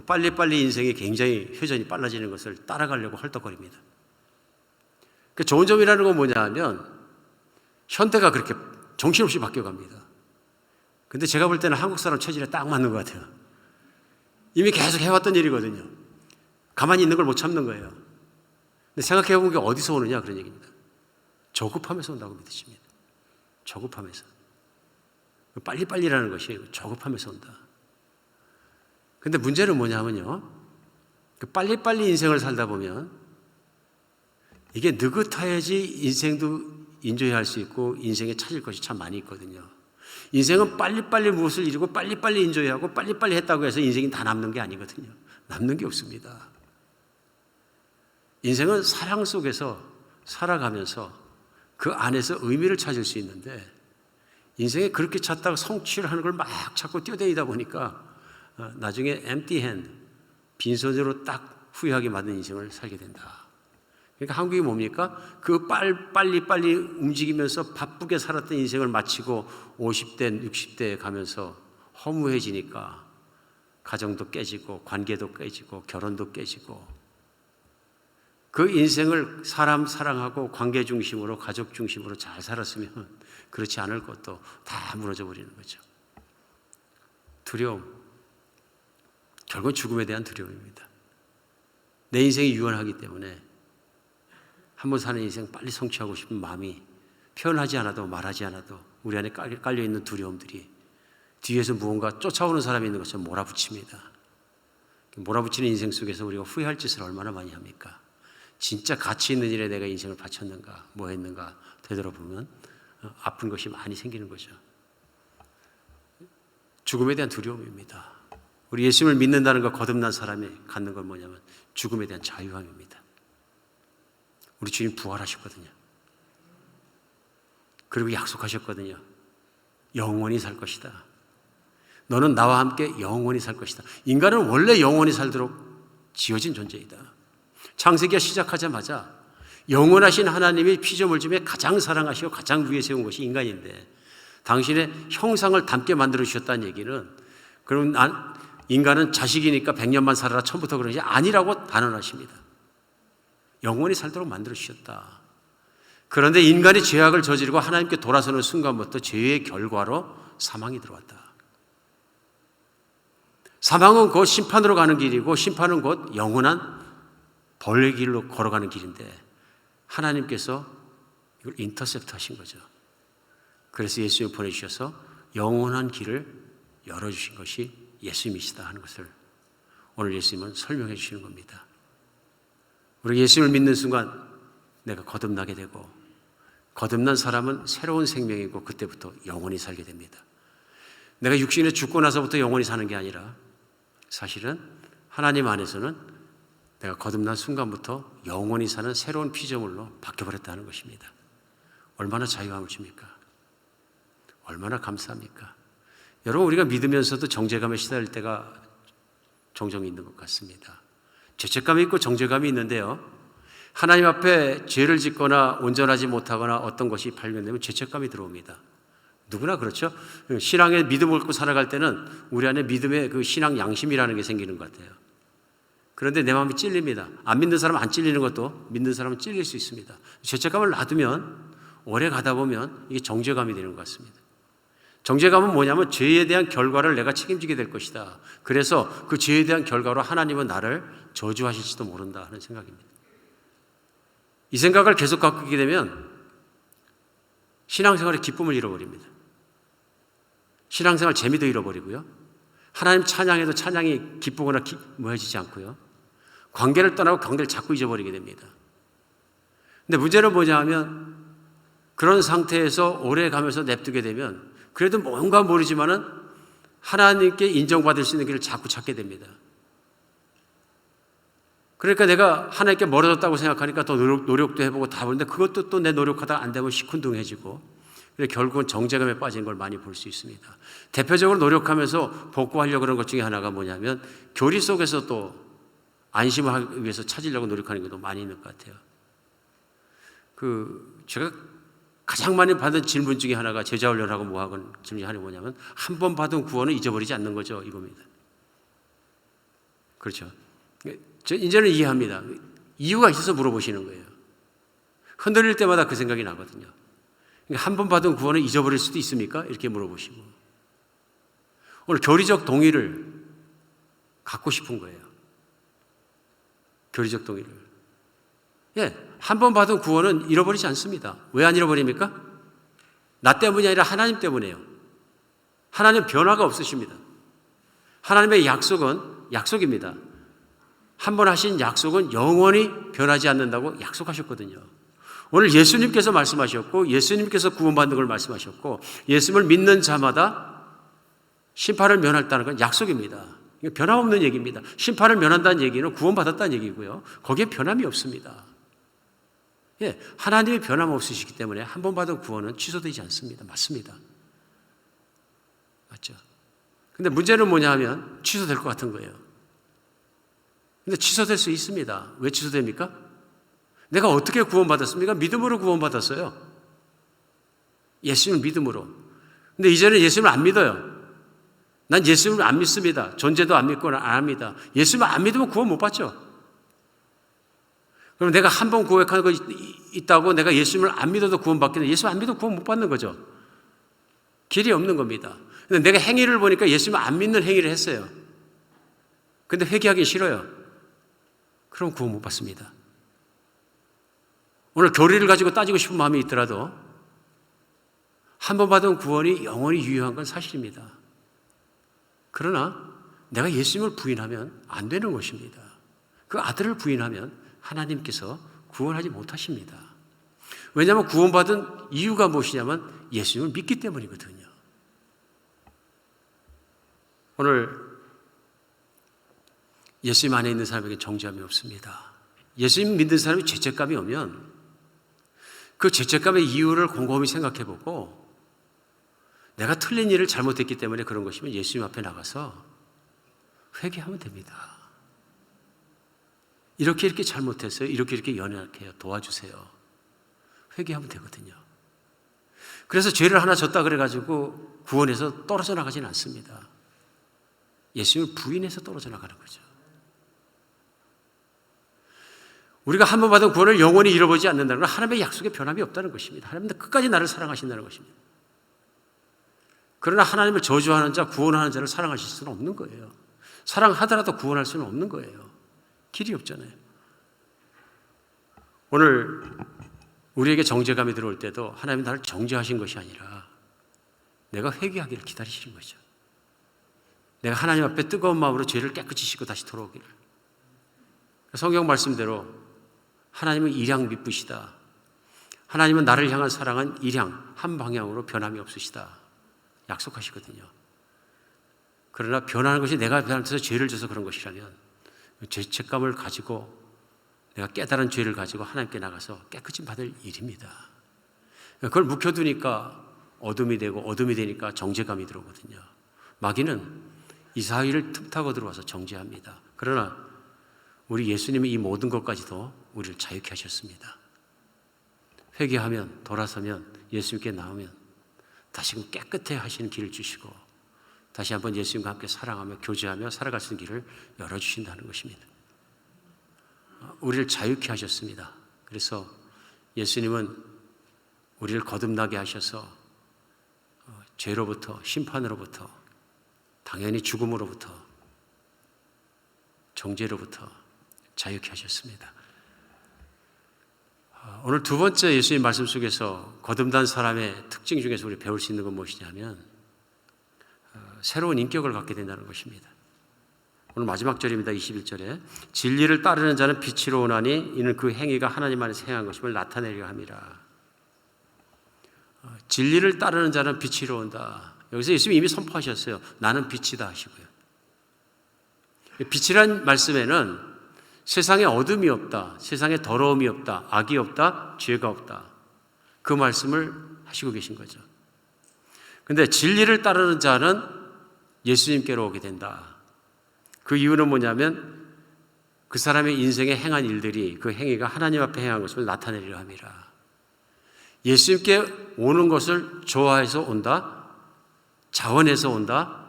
빨리빨리 인생이 굉장히 회전이 빨라지는 것을 따라가려고 헐떡거립니다. 그 좋은 점이라는 건 뭐냐 하면 현대가 그렇게 정신없이 바뀌어갑니다. 근데 제가 볼 때는 한국 사람 체질에 딱 맞는 것 같아요. 이미 계속 해왔던 일이거든요. 가만히 있는 걸 못 참는 거예요. 근데 생각해 보면 게 어디서 오느냐 그런 얘기입니다. 조급함에서 온다고 믿으십니다. 조급함에서. 빨리빨리라는 것이 조급함에서 온다. 근데 문제는 뭐냐면요. 그 빨리빨리 인생을 살다 보면 이게 느긋해야지 인생도 인조해야 할 수 있고 인생에 찾을 것이 참 많이 있거든요. 인생은 빨리빨리 무엇을 이루고 빨리빨리 인조해하고 빨리빨리 했다고 해서 인생이 다 남는 게 아니거든요. 남는 게 없습니다. 인생은 사랑 속에서 살아가면서 그 안에서 의미를 찾을 수 있는데 인생에 그렇게 찾다가 성취를 하는 걸 막 찾고 뛰어다니다 보니까 나중에 empty hand, 빈손으로 딱 후회하게 만든 인생을 살게 된다. 그러니까 한국이 뭡니까? 그 빨리 움직이면서 바쁘게 살았던 인생을 마치고 50대, 60대에 가면서 허무해지니까 가정도 깨지고 관계도 깨지고 결혼도 깨지고 그 인생을 사람 사랑하고 관계 중심으로 가족 중심으로 잘 살았으면 그렇지 않을 것도 다 무너져 버리는 거죠. 두려움. 결국은 죽음에 대한 두려움입니다. 내 인생이 유한하기 때문에 한번 사는 인생 빨리 성취하고 싶은 마음이 표현하지 않아도 말하지 않아도 우리 안에 깔려있는 두려움들이 뒤에서 무언가 쫓아오는 사람이 있는 것처럼 몰아붙입니다. 몰아붙이는 인생 속에서 우리가 후회할 짓을 얼마나 많이 합니까? 진짜 가치 있는 일에 내가 인생을 바쳤는가, 뭐 했는가 되돌아보면 아픈 것이 많이 생기는 거죠. 죽음에 대한 두려움입니다. 우리 예수님을 믿는다는 것, 거듭난 사람이 갖는 건 뭐냐면 죽음에 대한 자유함입니다. 우리 주님 부활하셨거든요. 그리고 약속하셨거든요. 영원히 살 것이다. 너는 나와 함께 영원히 살 것이다. 인간은 원래 영원히 살도록 지어진 존재이다. 창세기가 시작하자마자 영원하신 하나님이 피조물 중에 가장 사랑하시고 가장 위에 세운 것이 인간인데 당신의 형상을 닮게 만들어 주셨다는 얘기는 그럼 인간은 자식이니까 100년만 살아라 처음부터 그러지 아니라고 단언하십니다. 영원히 살도록 만들어 주셨다. 그런데 인간이 죄악을 저지르고 하나님께 돌아서는 순간부터 죄의 결과로 사망이 들어왔다. 사망은 곧 심판으로 가는 길이고 심판은 곧 영원한 벌의 길로 걸어가는 길인데 하나님께서 이걸 인터셉트 하신 거죠. 그래서 예수님을 보내주셔서 영원한 길을 열어주신 것이 예수님이시다 하는 것을 오늘 예수님은 설명해 주시는 겁니다. 우리 예수님을 믿는 순간 내가 거듭나게 되고 거듭난 사람은 새로운 생명이고 그때부터 영원히 살게 됩니다. 내가 육신에 죽고 나서부터 영원히 사는 게 아니라 사실은 하나님 안에서는 내가 거듭난 순간부터 영원히 사는 새로운 피조물로 바뀌어버렸다는 것입니다. 얼마나 자유함을 줍니까? 얼마나 감사합니까? 여러분, 우리가 믿으면서도 정죄감에 시달릴 때가 종종 있는 것 같습니다. 죄책감이 있고 정죄감이 있는데요, 하나님 앞에 죄를 짓거나 온전하지 못하거나 어떤 것이 발견되면 죄책감이 들어옵니다. 누구나 그렇죠. 신앙의 믿음을 갖고 살아갈 때는 우리 안에 믿음의 그 신앙 양심이라는 게 생기는 것 같아요. 그런데 내 마음이 찔립니다. 안 믿는 사람은 안 찔리는 것도 믿는 사람은 찔릴 수 있습니다. 죄책감을 놔두면 오래 가다 보면 이게 정죄감이 되는 것 같습니다. 정죄감은 뭐냐면 죄에 대한 결과를 내가 책임지게 될 것이다. 그래서 그 죄에 대한 결과로 하나님은 나를 저주하실지도 모른다 하는 생각입니다. 이 생각을 계속 갖고 있게 되면 신앙생활의 기쁨을 잃어버립니다. 신앙생활 재미도 잃어버리고요. 하나님 찬양해도 찬양이 기쁘거나 모여지지 않고요. 관계를 떠나고 관계를 자꾸 잊어버리게 됩니다. 근데 문제는 뭐냐 하면 그런 상태에서 오래 가면서 냅두게 되면 그래도 뭔가 모르지만은 하나님께 인정받을 수 있는 길을 자꾸 찾게 됩니다. 그러니까 내가 하나님께 멀어졌다고 생각하니까 더 노력도 해보고 다 보는데 그것도 또 내 노력하다가 안 되면 시큰둥해지고 결국은 정죄감에 빠지는 걸 많이 볼 수 있습니다. 대표적으로 노력하면서 복구하려고 그런 것 중에 하나가 뭐냐면 교리 속에서 또 안심을 하기 위해서 찾으려고 노력하는 것도 많이 있는 것 같아요. 제가 가장 많이 받은 질문 중에 하나가 제자훈련하고 뭐하건 질문 중에 하나가 뭐냐면 한 번 받은 구원은 잊어버리지 않는 거죠, 이겁니다. 그렇죠. 이제는 이해합니다. 이유가 있어서 물어보시는 거예요. 흔들릴 때마다 그 생각이 나거든요. 한 번 받은 구원을 잊어버릴 수도 있습니까? 이렇게 물어보시고 오늘 교리적 동의를 갖고 싶은 거예요. 교리적 동의를. 한 번 받은 구원은 잃어버리지 않습니다. 왜 안 잃어버립니까? 나 때문이 아니라 하나님 때문에요. 하나님 변화가 없으십니다. 하나님의 약속은 약속입니다. 한 번 하신 약속은 영원히 변하지 않는다고 약속하셨거든요. 오늘 예수님께서 말씀하셨고 예수님께서 구원받는 걸 말씀하셨고 예수님을 믿는 자마다 심판을 면한다는 건 약속입니다. 이게 변함없는 얘기입니다. 심판을 면한다는 얘기는 구원받았다는 얘기고요. 거기에 변함이 없습니다. 하나님이 변함없으시기 때문에 한 번 받은 구원은 취소되지 않습니다. 맞습니다. 맞죠? 근데 문제는 뭐냐 하면 취소될 것 같은 거예요. 근데 취소될 수 있습니다. 왜 취소됩니까? 내가 어떻게 구원받았습니까? 믿음으로 구원받았어요. 예수님을 믿음으로. 근데 이제는 예수님을 안 믿어요. 난 예수님을 안 믿습니다. 존재도 안 믿거나 안 합니다. 예수님을 안 믿으면 구원 못 받죠. 그럼 내가 한 번 고백하는 거 있다고 내가 예수님을 안 믿어도 구원 받기는 예수님 안 믿어도 구원 못 받는 거죠. 길이 없는 겁니다. 근데 내가 행위를 보니까 예수님을 안 믿는 행위를 했어요. 근데 회개하기 싫어요. 그럼 구원 못 받습니다. 오늘 교리를 가지고 따지고 싶은 마음이 있더라도 한 번 받은 구원이 영원히 유효한 건 사실입니다. 그러나 내가 예수님을 부인하면 안 되는 것입니다. 그 아들을 부인하면 하나님께서 구원하지 못하십니다. 왜냐하면 구원받은 이유가 무엇이냐면 예수님을 믿기 때문이거든요. 오늘 예수님 안에 있는 사람에게 정죄함이 없습니다. 예수님 믿는 사람이 죄책감이 오면 그 죄책감의 이유를 곰곰이 생각해보고 내가 틀린 일을 잘못했기 때문에 그런 것이면 예수님 앞에 나가서 회개하면 됩니다. 이렇게 잘못했어요. 이렇게 연약해요. 도와주세요. 회개하면 되거든요. 그래서 죄를 하나 졌다 그래가지고 구원에서 떨어져 나가지는 않습니다. 예수님을 부인해서 떨어져 나가는 거죠. 우리가 한 번 받은 구원을 영원히 잃어버리지 않는다는 건 하나님의 약속에 변함이 없다는 것입니다. 하나님은 끝까지 나를 사랑하신다는 것입니다. 그러나 하나님을 저주하는 자, 구원하는 자를 사랑하실 수는 없는 거예요. 사랑하더라도 구원할 수는 없는 거예요. 길이 없잖아요. 오늘 우리에게 정죄감이 들어올 때도 하나님이 나를 정죄하신 것이 아니라 내가 회개하기를 기다리시는 거죠. 내가 하나님 앞에 뜨거운 마음으로 죄를 깨끗이 씻고 다시 돌아오기를. 성경 말씀대로 하나님은 일양 미쁘시다. 하나님은 나를 향한 사랑은 일양 한 방향으로 변함이 없으시다. 약속하시거든요. 그러나 변하는 것이 내가 변해서 죄를 져서 그런 것이라면 죄책감을 가지고 내가 깨달은 죄를 가지고 하나님께 나가서 깨끗이 받을 일입니다. 그걸 묵혀두니까 어둠이 되고 어둠이 되니까 정죄감이 들어오거든요. 마귀는 이 사이를 틈타고 들어와서 정죄합니다. 그러나 우리 예수님이 이 모든 것까지도 우리를 자유케 하셨습니다. 회개하면 돌아서면 예수님께 나오면 다시금 깨끗해 하시는 길을 주시고 다시 한번 예수님과 함께 사랑하며 교제하며 살아갈 수 있는 길을 열어주신다는 것입니다. 우리를 자유케 하셨습니다. 그래서 예수님은 우리를 거듭나게 하셔서 죄로부터 심판으로부터 당연히 죽음으로부터 정죄로부터 자유케 하셨습니다. 오늘 두 번째 예수님 말씀 속에서 거듭난 사람의 특징 중에서 우리 배울 수 있는 건 무엇이냐면 새로운 인격을 갖게 된다는 것입니다. 오늘 마지막 절입니다. 21절에 진리를 따르는 자는 빛으로 오나니 이는 그 행위가 하나님 안에서 행한 것임을 나타내려 함이라. 진리를 따르는 자는 빛으로 온다. 여기서 예수님이 이미 선포하셨어요. 나는 빛이다 하시고요. 빛이란 말씀에는 세상에 어둠이 없다, 세상에 더러움이 없다, 악이 없다, 죄가 없다. 그 말씀을 하시고 계신 거죠. 그런데 진리를 따르는 자는 예수님께로 오게 된다. 그 이유는 뭐냐면 그 사람의 인생에 행한 일들이 그 행위가 하나님 앞에 행한 것을 나타내려 함이라. 예수님께 오는 것을 좋아해서 온다, 자원해서 온다,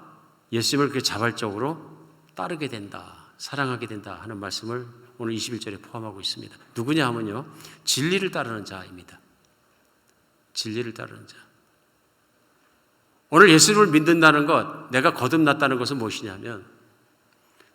예수님을 그렇게 자발적으로 따르게 된다. 사랑하게 된다 하는 말씀을 오늘 21절에 포함하고 있습니다. 누구냐 하면요, 진리를 따르는 자입니다. 진리를 따르는 자. 오늘 예수님을 믿는다는 것, 내가 거듭났다는 것은 무엇이냐면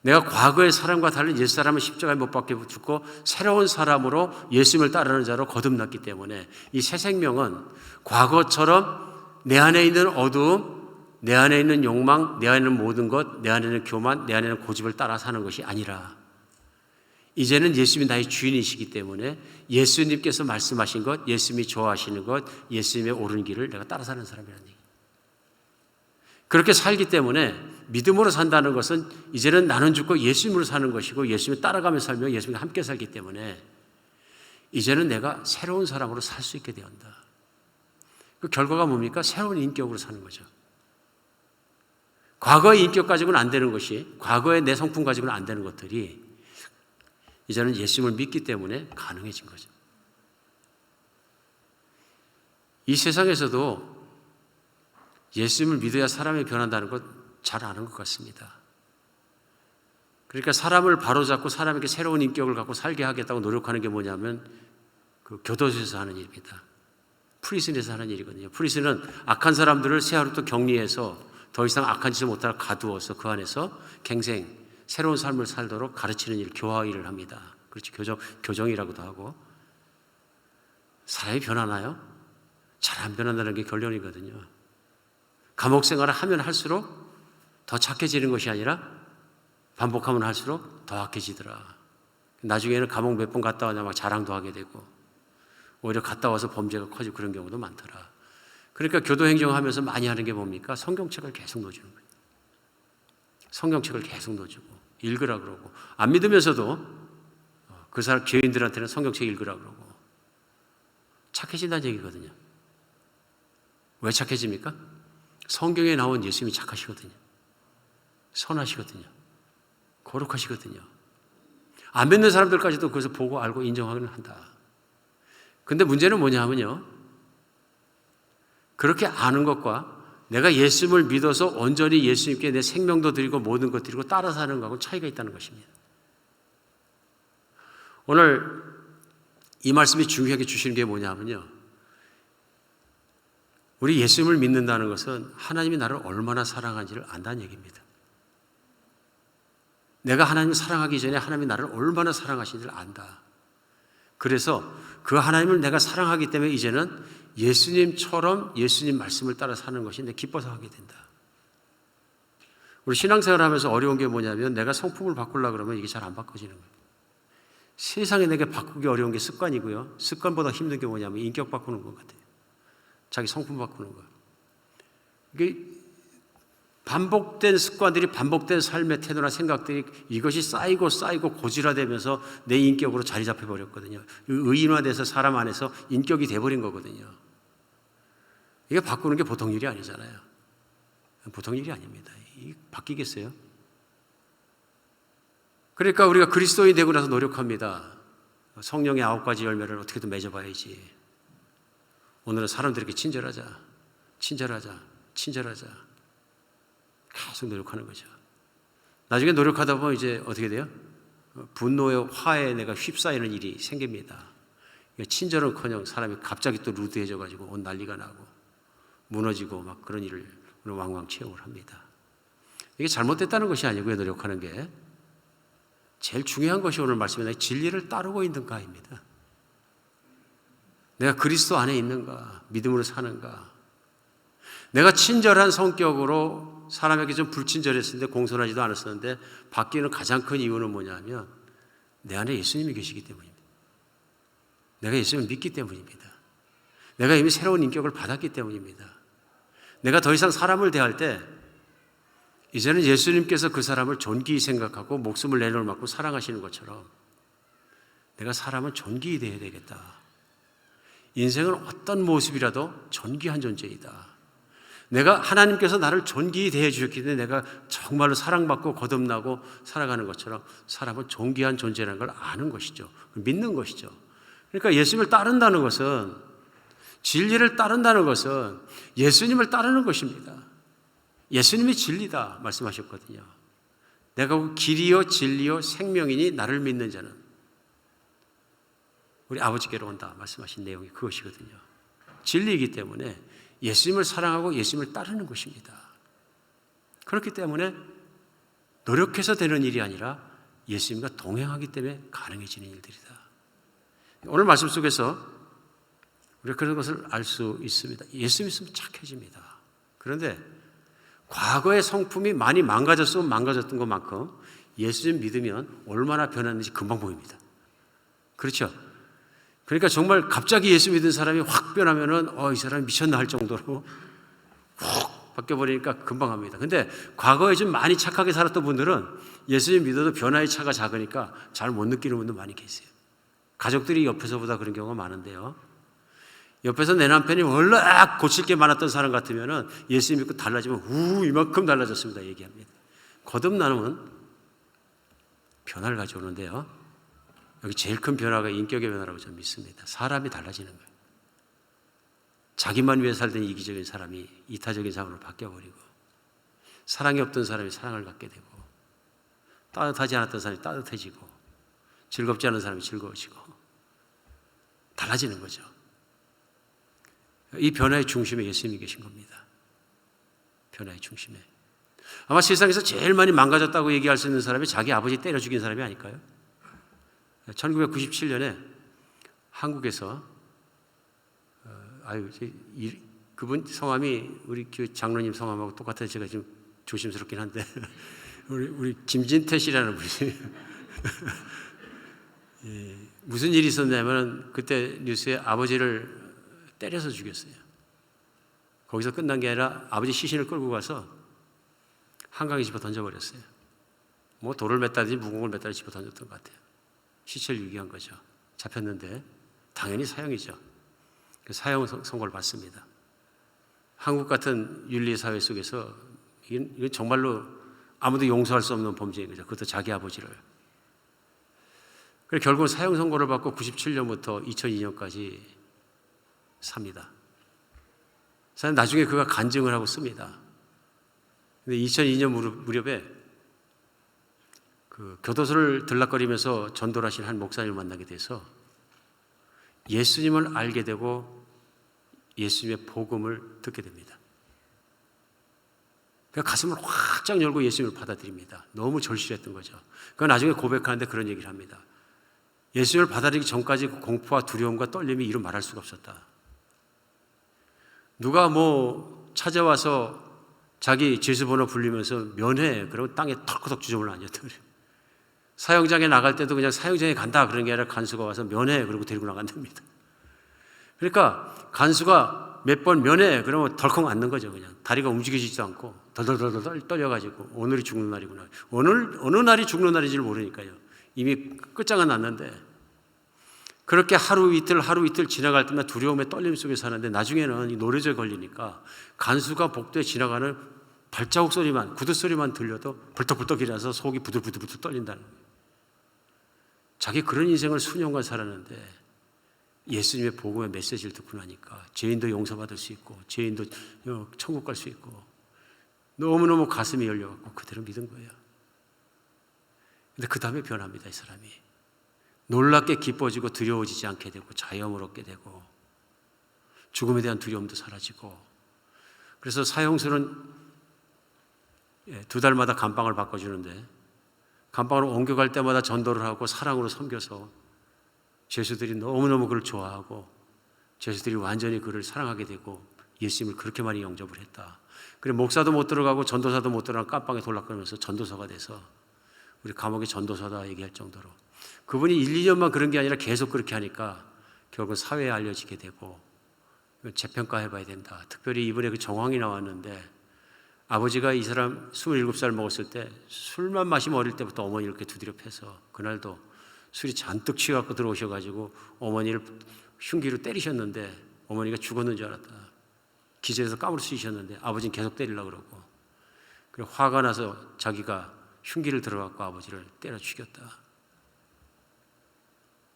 내가 과거의 사람과 다른 옛사람을 십자가에 못 박혀 죽고 새로운 사람으로 예수님을 따르는 자로 거듭났기 때문에 이 새 생명은 과거처럼 내 안에 있는 어두움, 내 안에 있는 욕망, 내 안에 있는 모든 것, 내 안에 있는 교만, 내 안에 있는 고집을 따라 사는 것이 아니라 이제는 예수님이 나의 주인이시기 때문에 예수님께서 말씀하신 것, 예수님이 좋아하시는 것, 예수님의 옳은 길을 내가 따라 사는 사람이라는 얘기. 그렇게 살기 때문에 믿음으로 산다는 것은 이제는 나는 죽고 예수님으로 사는 것이고 예수님을 따라가며 살며 예수님과 함께 살기 때문에 이제는 내가 새로운 사람으로 살 수 있게 되었다. 그 결과가 뭡니까? 새로운 인격으로 사는 거죠. 과거의 인격 가지고는 안 되는 것이, 과거의 내 성품 가지고는 안 되는 것들이 이제는 예수님을 믿기 때문에 가능해진 거죠. 이 세상에서도 예수님을 믿어야 사람이 변한다는 것 잘 아는 것 같습니다. 그러니까 사람을 바로잡고 사람에게 새로운 인격을 갖고 살게 하겠다고 노력하는 게 뭐냐면 그 교도소에서 하는 일입니다. 프리즌에서 하는 일이거든요. 프리즌은 악한 사람들을 새 하루부터 격리해서 더 이상 악한 짓을 못하고 가두어서 그 안에서 갱생, 새로운 삶을 살도록 가르치는 일, 교화 일을 합니다. 그렇죠. 교정이라고도 하고. 사람이 변하나요? 잘 안 변한다는 게 결론이거든요. 감옥 생활을 하면 할수록 더 착해지는 것이 아니라 반복하면 할수록 더 악해지더라. 나중에는 감옥 몇 번 갔다 와냐 막 자랑도 하게 되고 오히려 갔다 와서 범죄가 커지고 그런 경우도 많더라. 그러니까 교도행정하면서 많이 하는 게 뭡니까? 성경책을 계속 넣어주는 거예요. 성경책을 계속 넣어주고 읽으라 그러고 안 믿으면서도 그 사람 죄인들한테는 성경책 읽으라 그러고 착해진다는 얘기거든요. 왜 착해집니까? 성경에 나온 예수님이 착하시거든요. 선하시거든요. 거룩하시거든요. 안 믿는 사람들까지도 그것을 보고 알고 인정하기는 한다. 근데 문제는 뭐냐 하면요. 그렇게 아는 것과 내가 예수님을 믿어서 온전히 예수님께 내 생명도 드리고 모든 것 드리고 따라 사는 것하고 차이가 있다는 것입니다. 오늘 이 말씀이 중요하게 주시는 게 뭐냐 하면요. 우리 예수님을 믿는다는 것은 하나님이 나를 얼마나 사랑하는지를 안다는 얘기입니다. 내가 하나님을 사랑하기 전에 하나님이 나를 얼마나 사랑하시는지를 안다. 그래서 그 하나님을 내가 사랑하기 때문에 이제는 예수님처럼 예수님 말씀을 따라 사는 것이 내 기뻐서 하게 된다. 우리 신앙생활 하면서 어려운 게 뭐냐면 내가 성품을 바꾸려고 그러면 이게 잘 안 바꿔지는 거예요. 세상에 내게 바꾸기 어려운 게 습관이고요. 습관보다 힘든 게 뭐냐면 인격 바꾸는 것 같아요. 자기 성품 바꾸는 거예요. 이게 반복된 습관들이 반복된 삶의 태도나 생각들이 이것이 쌓이고 고질화되면서 내 인격으로 자리 잡혀버렸거든요. 의인화돼서 사람 안에서 인격이 돼버린 거거든요. 이게 바꾸는 게 보통 일이 아니잖아요. 보통 일이 아닙니다. 이게 바뀌겠어요? 그러니까 우리가 그리스도인이 되고 나서 노력합니다. 성령의 9가지 열매를 어떻게든 맺어봐야지. 오늘은 사람들에게 친절하자. 계속 노력하는 거죠. 나중에 노력하다 보면 이제 어떻게 돼요? 분노의 화에 내가 휩싸이는 일이 생깁니다. 친절은커녕 사람이 갑자기 또 루드해져가지고 온 난리가 나고 무너지고 막 그런 일을 왕왕 체험을 합니다. 이게 잘못됐다는 것이 아니고요. 노력하는 게 제일 중요한 것이 오늘 말씀에 진리를 따르고 있는가입니다. 내가 그리스도 안에 있는가, 믿음으로 사는가. 내가 친절한 성격으로 사람에게 좀 불친절했었는데 공손하지도 않았었는데 바뀌는 가장 큰 이유는 뭐냐면 내 안에 예수님이 계시기 때문입니다. 내가 예수님을 믿기 때문입니다. 내가 이미 새로운 인격을 받았기 때문입니다. 내가 더 이상 사람을 대할 때 이제는 예수님께서 그 사람을 존귀히 생각하고 목숨을 내놓을 만큼 사랑하시는 것처럼 내가 사람은 존귀히 대해야 되겠다. 인생은 어떤 모습이라도 존귀한 존재이다. 내가 하나님께서 나를 존귀히 대해 주셨기 때문에 내가 정말로 사랑받고 거듭나고 살아가는 것처럼 사람은 존귀한 존재라는 걸 아는 것이죠. 믿는 것이죠. 그러니까 예수님을 따른다는 것은 진리를 따른다는 것은 예수님을 따르는 것입니다. 예수님이 진리다 말씀하셨거든요. 내가 길이요 진리요 생명이니 나를 믿는 자는 우리 아버지께로 온다 말씀하신 내용이 그것이거든요. 진리이기 때문에 예수님을 사랑하고 예수님을 따르는 것입니다. 그렇기 때문에 노력해서 되는 일이 아니라 예수님과 동행하기 때문에 가능해지는 일들이다. 오늘 말씀 속에서 우리가 그런 것을 알 수 있습니다. 예수 믿으면 착해집니다. 그런데 과거의 성품이 많이 망가졌으면 망가졌던 것만큼 예수님 믿으면 얼마나 변했는지 금방 보입니다. 그렇죠? 그러니까 정말 갑자기 예수 믿은 사람이 확 변하면은 이 사람이 미쳤나 할 정도로 확 바뀌어버리니까 금방 합니다. 근데 과거에 좀 많이 착하게 살았던 분들은 예수님 믿어도 변화의 차가 작으니까 잘 못 느끼는 분도 많이 계세요. 가족들이 옆에서보다 그런 경우가 많은데요. 옆에서 내 남편이 원래 고칠 게 많았던 사람 같으면은 예수 믿고 달라지면 이만큼 달라졌습니다. 얘기합니다. 거듭나는 변화를 가져오는데요. 여기 제일 큰 변화가 인격의 변화라고 저는 믿습니다. 사람이 달라지는 거예요. 자기만 위해 살던 이기적인 사람이 이타적인 사람으로 바뀌어버리고 사랑이 없던 사람이 사랑을 갖게 되고 따뜻하지 않았던 사람이 따뜻해지고 즐겁지 않은 사람이 즐거워지고 달라지는 거죠. 이 변화의 중심에 예수님이 계신 겁니다. 변화의 중심에. 아마 세상에서 제일 많이 망가졌다고 얘기할 수 있는 사람이 자기 아버지 때려 죽인 사람이 아닐까요? 1997년에 한국에서 그분 성함이 우리 교회 장로님 성함하고 똑같아서 제가 좀 조심스럽긴 한데 우리 김진태 씨라는 분이 무슨 일이 있었냐면 그때 뉴스에 아버지를 때려서 죽였어요. 거기서 끝난 게 아니라 아버지 시신을 끌고 가서 한강에 집어 던져버렸어요. 뭐 돌을 맸다든지 무공을 맸다든지 집어 던졌던 것 같아요. 시체를 유기한 거죠. 잡혔는데 당연히 사형이죠. 사형 선고를 받습니다. 한국 같은 윤리사회 속에서 이건 정말로 아무도 용서할 수 없는 범죄인 거죠. 그것도 자기 아버지를. 그래서 결국은 사형 선고를 받고 97년부터 2002년까지 삽니다. 나중에 그가 간증을 하고 씁니다. 근데 2002년 무렵에 그 교도소를 들락거리면서 전도를 하신 한 목사님을 만나게 돼서 예수님을 알게 되고 예수님의 복음을 듣게 됩니다. 그러니까 가슴을 확장 열고 예수님을 받아들입니다. 너무 절실했던 거죠. 그러니까 나중에 고백하는데 그런 얘기를 합니다. 예수님을 받아들이기 전까지 공포와 두려움과 떨림이 이루 말할 수가 없었다. 누가 뭐 찾아와서 자기 죄수번호 불리면서 면회, 그러고 땅에 털커덕 주저을 앉았다 그래요. 사형장에 나갈 때도 그냥 사형장에 간다 그런 게 아니라 간수가 와서 면회, 그러고 데리고 나간답니다. 그러니까 간수가 몇 번 면회, 그러면 덜컹 앉는 거죠. 그냥 다리가 움직이지도 않고 덜덜덜덜 떨려가지고 오늘이 죽는 날이구나. 어느 날이 죽는 날인지를 모르니까요. 이미 끝장은 났는데 그렇게 하루 이틀 지나갈 때마다 두려움에 떨림 속에 사는데 나중에는 이 노래조에 걸리니까 간수가 복도에 지나가는 발자국 소리만, 구두 소리만 들려도 벌떡벌떡 일어나서 속이 부들부들 떨린다는 거예요. 자기 그런 인생을 수년간 살았는데 예수님의 복음의 메시지를 듣고 나니까 죄인도 용서받을 수 있고 죄인도 천국 갈 수 있고 너무너무 가슴이 열려갖고 그대로 믿은 거예요. 근데 그 다음에 변합니다. 이 사람이 놀랍게 기뻐지고 두려워지지 않게 되고 자유함을 얻게 되고 죽음에 대한 두려움도 사라지고 그래서 사형수는 2달마다 감방을 바꿔주는데 감방으로 옮겨갈 때마다 전도를 하고 사랑으로 섬겨서 죄수들이 너무너무 그를 좋아하고 죄수들이 완전히 그를 사랑하게 되고 예수님을 그렇게 많이 영접을 했다. 그리고 목사도 못 들어가고 전도사도 못 들어가는 깜빵에 돌락거리면서 전도사가 돼서 우리 감옥의 전도사다 얘기할 정도로 그분이 1, 2년만 그런 게 아니라 계속 그렇게 하니까 결국 사회에 알려지게 되고 재평가해봐야 된다. 특별히 이번에 그 정황이 나왔는데 아버지가 이 사람 27살 먹었을 때 술만 마시면 어릴 때부터 어머니를 이렇게 두드려 패서 그날도 술이 잔뜩 취해갖고 들어오셔가지고 어머니를 흉기로 때리셨는데 어머니가 죽었는 줄 알았다. 기절해서 까무러치셨는데 아버지는 계속 때리려고 그러고 그리고 화가 나서 자기가 흉기를 들어갖고 아버지를 때려 죽였다.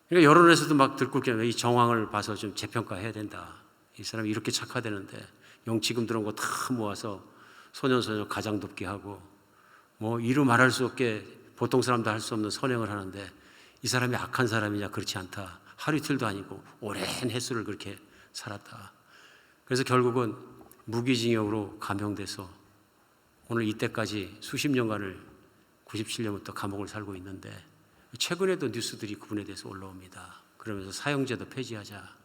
그러니까 여론에서도 막 들끓게 이 정황을 봐서 좀 재평가해야 된다. 이 사람이 이렇게 착하다는데 영치금 들어온 거 다 모아서 소년소녀 가장 돕게 하고 뭐 이루 말할 수 없게 보통 사람도 할 수 없는 선행을 하는데 이 사람이 악한 사람이냐? 그렇지 않다. 하루 이틀도 아니고 오랜 횟수를 그렇게 살았다. 그래서 결국은 무기징역으로 감형돼서 오늘 이때까지 수십 년간을 97년부터 감옥을 살고 있는데 최근에도 뉴스들이 그분에 대해서 올라옵니다. 그러면서 사형제도 폐지하자.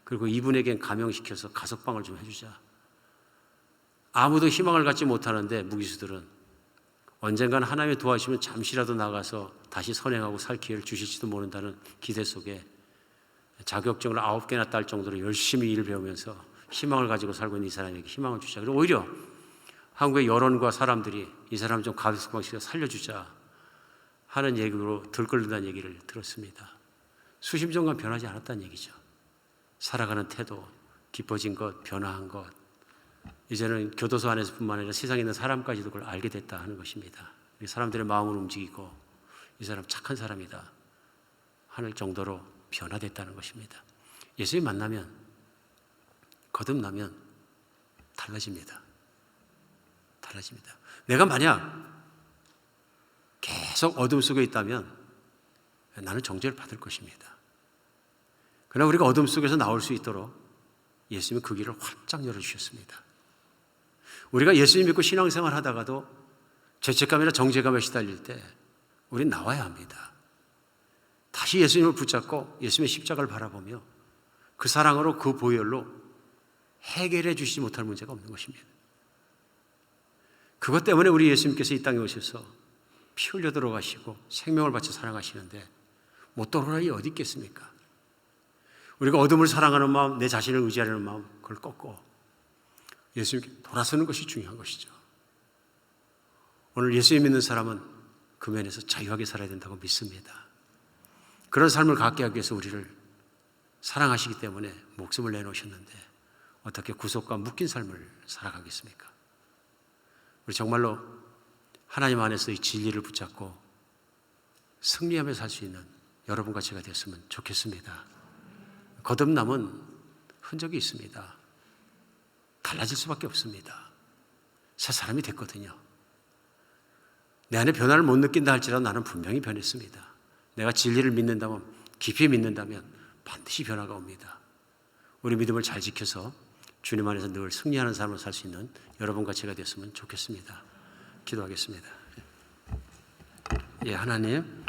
그리고 이분에겐 감형시켜서 가석방을 좀 해주자. 아무도 희망을 갖지 못하는데 무기수들은 언젠가는 하나님의 도와주시면 잠시라도 나가서 다시 선행하고 살 기회를 주실지도 모른다는 기대 속에 자격증을 9개나 딸 정도로 열심히 일을 배우면서 희망을 가지고 살고 있는 이 사람에게 희망을 주자. 그리고 오히려 한국의 여론과 사람들이 이 사람 좀 가석방시켜 살려주자 하는 얘기로 들끓는다는 얘기를 들었습니다. 수십 년간 변하지 않았다는 얘기죠. 살아가는 태도, 깊어진 것, 변화한 것, 이제는 교도소 안에서뿐만 아니라 세상에 있는 사람까지도 그걸 알게 됐다 하는 것입니다. 사람들의 마음을 움직이고 이 사람 착한 사람이다 하는 정도로 변화됐다는 것입니다. 예수님 만나면 거듭나면 달라집니다. 달라집니다. 내가 만약 계속 어둠 속에 있다면 나는 정죄를 받을 것입니다. 그러나 우리가 어둠 속에서 나올 수 있도록 예수님은 그 길을 활짝 열어주셨습니다. 우리가 예수님 믿고 신앙생활 하다가도 죄책감이나 정죄감에 시달릴 때 우린 나와야 합니다. 다시 예수님을 붙잡고 예수님의 십자가를 바라보며 그 사랑으로 그 보혈로 해결해 주시지 못할 문제가 없는 것입니다. 그것 때문에 우리 예수님께서 이 땅에 오셔서 피 흘려 들어가시고 생명을 바쳐 사랑하시는데 못 돌아오는 이 어디 있겠습니까? 우리가 어둠을 사랑하는 마음, 내 자신을 의지하려는 마음, 그걸 꺾고 예수님께 돌아서는 것이 중요한 것이죠. 오늘 예수님 믿는 사람은 그 면에서 자유하게 살아야 된다고 믿습니다. 그런 삶을 갖게 하기 위해서 우리를 사랑하시기 때문에 목숨을 내놓으셨는데 어떻게 구속과 묶인 삶을 살아가겠습니까? 우리 정말로 하나님 안에서 이 진리를 붙잡고 승리하며 살 수 있는 여러분과 제가 됐으면 좋겠습니다. 거듭남은 흔적이 있습니다. 달라질 수밖에 없습니다. 새 사람이 됐거든요. 내 안에 변화를 못 느낀다 할지라도 나는 분명히 변했습니다. 내가 진리를 믿는다면, 깊이 믿는다면 반드시 변화가 옵니다. 우리 믿음을 잘 지켜서 주님 안에서 늘 승리하는 삶을 살 수 있는 여러분과 제가 됐으면 좋겠습니다. 기도하겠습니다. 예, 하나님,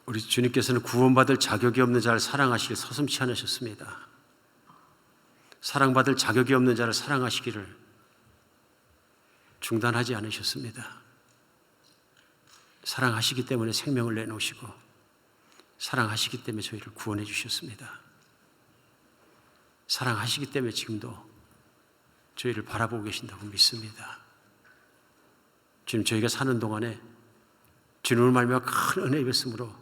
우리 주님께서는 구원받을 자격이 없는 자를 사랑하시길 서슴지 않으셨습니다. 사랑받을 자격이 없는 자를 사랑하시기를 중단하지 않으셨습니다. 사랑하시기 때문에 생명을 내놓으시고 사랑하시기 때문에 저희를 구원해 주셨습니다. 사랑하시기 때문에 지금도 저희를 바라보고 계신다고 믿습니다. 주님, 저희가 사는 동안에 주님을 말미암아 큰 은혜 입었으므로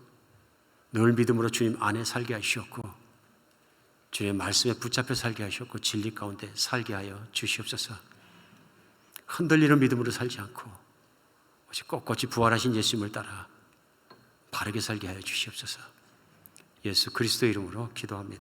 늘 믿음으로 주님 안에 살게 하시었고 주님의 말씀에 붙잡혀 살게 하셨고 진리 가운데 살게 하여 주시옵소서. 흔들리는 믿음으로 살지 않고 오직 꼿꼿이 부활하신 예수님을 따라 바르게 살게 하여 주시옵소서. 예수 그리스도의 이름으로 기도합니다.